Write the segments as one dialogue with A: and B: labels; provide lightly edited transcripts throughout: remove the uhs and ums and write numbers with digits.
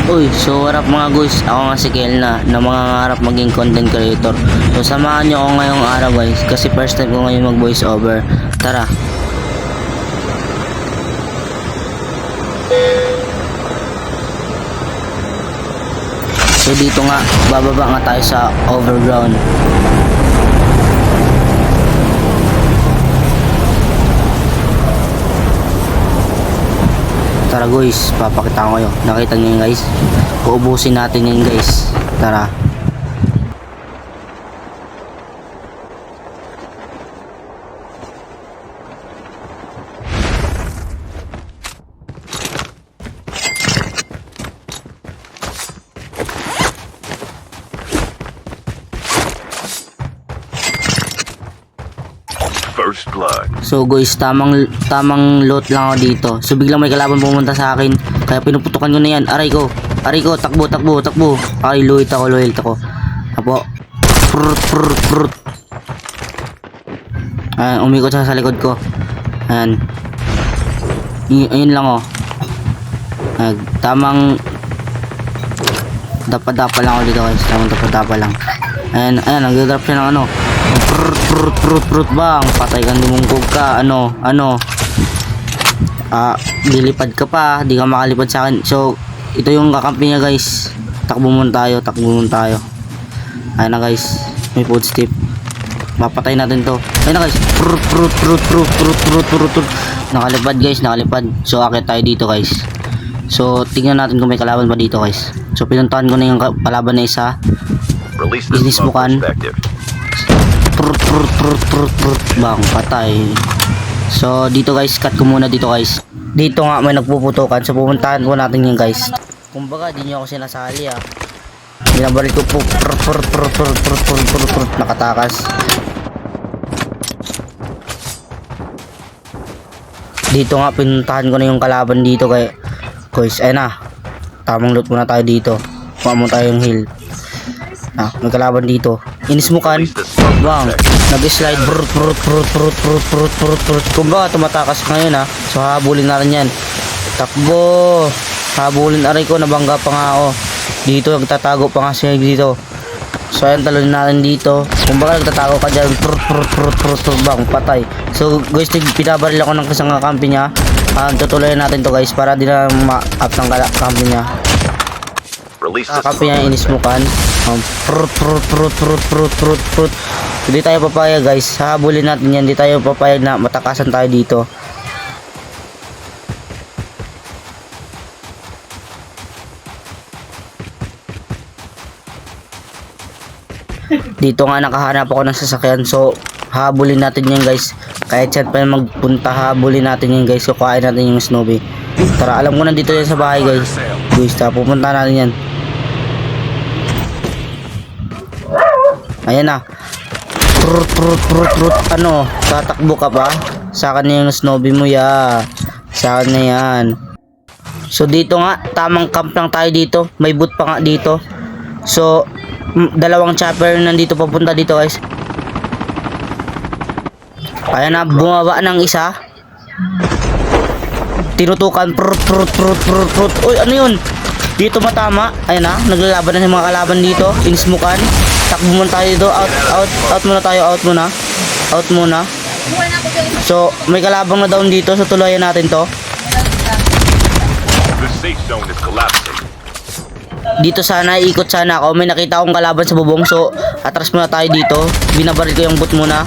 A: Uy, so what up mga guys, ako nga si Kelna na mangangarap maging content creator. So samahan nyo ako ngayong araw guys, kasi first time ko ngayon mag voice over. Tara. So dito nga, bababa nga tayo sa overground. Tara guys, papakita ko kayo. Nakita niyo yun guys? Uubusin natin yun guys. Tara.
B: First blood.
A: So guys, tamang loot lang ako dito. So biglang may kalaban pumunta sa akin. Kaya pinuputukan ko na yan. Aray ko, takbo. Ay, loyal ako. Apo. Prut. Ayan, umikot siya sa likod ko. Ayan. Ayun lang oh. Tamang dapa lang ako dito guys. Tamang dapa lang. Ayan, nag-drop siya ng ano. Prut bang, patay kang dumungkog ka. Dilipad ka pa, di ka makalipad sa akin. So ito yung kakampi niya guys. Takbo muna tayo. Ayun na guys, may footstep. Mapatay natin to. Ayun na guys. Prut. Nakalipad. So akit tayo dito guys. So tingnan natin kung may kalaban pa dito guys. So pinuntahan ko na yung kalaban na isa.
B: Release the
A: Business
B: smoke
A: bukan.
B: perspective.
A: Prut bang, patay. So dito guys, cut ko muna dito guys. Dito nga may nagpuputukan, so pupuntahan ko natin yun guys. Kumbaga di nyo ako sinasali ah. Binabaril ko po. Prut, nakatakas. Dito nga pinuntahan ko na yung kalaban dito kay guys. Ayun na, tamang loot muna tayo dito. Kuha mo tayong heal. May kalaban dito. Inismukan. Bang, nag-slide. Prut. Kumbaga tumatakas ngayon So habulin natin yan. Takbo. Habulin, aray ko, nabangga pa nga ako. Dito nagtatago pa nga siya dito. So ayan, talunin natin dito. Kumbaga nagtatago ka dyan. Prut bang, patay. So guys, pinabaril ako ng kasang kampi niya. Tutuloyin natin to guys para di na ma-up ng kampi niya.
B: Release the
A: Kampi niya
B: smoke
A: inismukan. Prut. Hindi tayo papayag guys. Habulin natin yan. Hindi tayo papayag na matakasan tayo dito. Dito nga nakahanap ako ng sasakyan. So habulin natin yan guys. Kahit saan pa magpunta, habulin natin yan guys. So kuhain natin yung Snowy. Tara, alam ko nandito yan sa bahay guys. Guys, pupunta natin yan. Ayan na. Prut. Tatakbo ka pa? Sa akin na yung Snowy mo ya. Sa akin na yan. So dito nga, tamang camp lang tayo dito. May boot pa nga dito. So dalawang chopper nandito papunta dito guys. Ayan na, bumaba ng isa. Tinutukan. Prut. Uy, ano yun? Dito matama. Ayan na, naglalaban na yung mga kalaban dito. Inismukan. Takbo muna tayo dito. Out muna. So may kalabang na down dito. So tuluyan natin to.
B: The safe zone is collapsing.
A: Dito sana, ikot sana ako. May nakita akong kalaban sa bubong. So atras muna tayo dito. Binabaril ko yung boot muna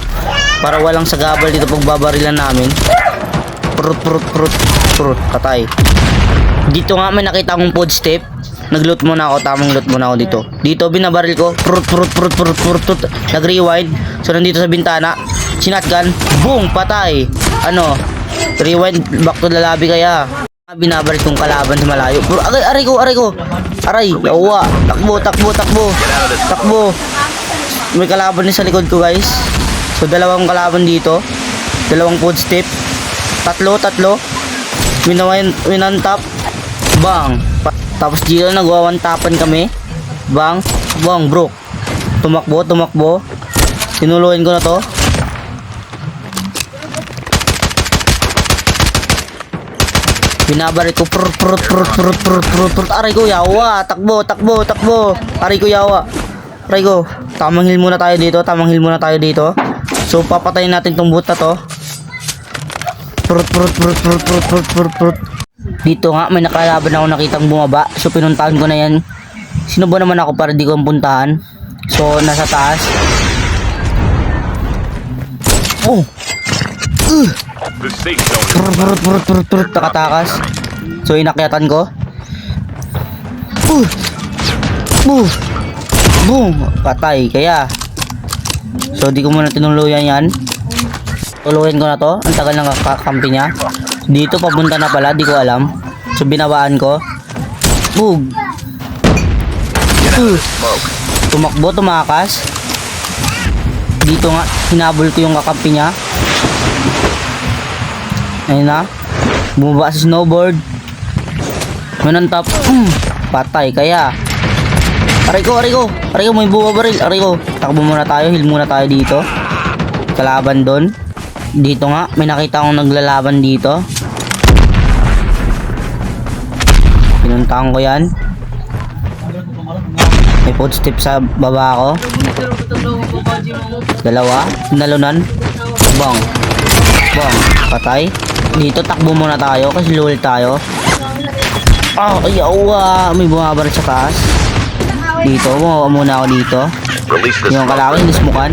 A: para walang sagabal dito pag babarilan namin. Prut. Patay. Dito nga may nakita akong footstep. Nag-loot muna ako, tamang loot muna ako dito. Dito binabaril ko. Prut. Nag-rewind. So nandito sa bintana. Sinatgun. Boom, patay. Rewind back to the lobby kaya. Binabaril kong kalaban sa malayo. Aray ko. Aray, yawa. Takbo. May kalaban din sa likod ko guys. So dalawang kalaban dito. Dalawang footstep. Tatlo. Winantap. Bang. Tapos dito nagwa-one-tapan kami. Bang, bro. Tumakbo. Tinuluin ko na to. Binabarit ko. Prut. Aray ko, yawa. Takbo. Aray ko, yawa. Aray ko. Tamang heal muna tayo dito. So, papatayin natin tong boot na to. Prut. Dito nga, may nakalaban ako nakitang bumaba. So, pinuntahan ko na yan. Sino ba naman ako para di ko puntahan? So, nasa taas. Oh!
B: The safe zone is
A: Prut. Takatakas. So, inakyatan ko. Boom! Patay. Kaya. So, di ko muna tinuluyan yan. Tuluyan ko na to. Ang tagal ng kakampi niya. Dito, papunta na pala. Di ko alam. So, binabaan ko. Boom!
B: smoke.
A: Tumakbo, tumakas. Dito nga, hinabol ko yung kakampi niya. Ayun na. Bumaba sa snowboard. Yun ang top. Patay, kaya. Aray ko, may bumabaril. Aray ko. Takbo muna tayo, heal muna tayo dito. Kalaban doon. Dito nga, may nakita akong naglalaban dito. Pinuntahan ko yan. May footstep sa baba ko. Dalawa. Nalunan. Bang. Patay. Dito takbo muna tayo kasi lull tayo. Ayaw. May bumabarit sa taas. Dito. Bumawa muna ako dito.
B: Release the
A: Yung
B: smoke.
A: kalaki, nismukan.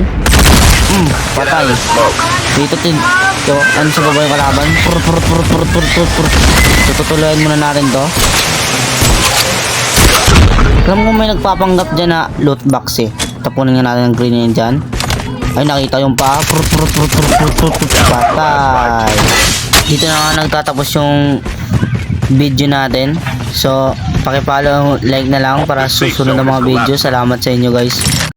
A: Patay.
B: Smoke.
A: Dito. Ano sa baba yung kalaban? Tututuloyan muna natin to. Alam mo may nagpapanggap dyan na loot box eh. Tapunin nga natin ang green na yan dyan. Ay nakita yung pa. Patay. Dito na nga nagtatapos yung video natin. So pakipollow, like na lang para susunod na mga video. Salamat sa inyo guys.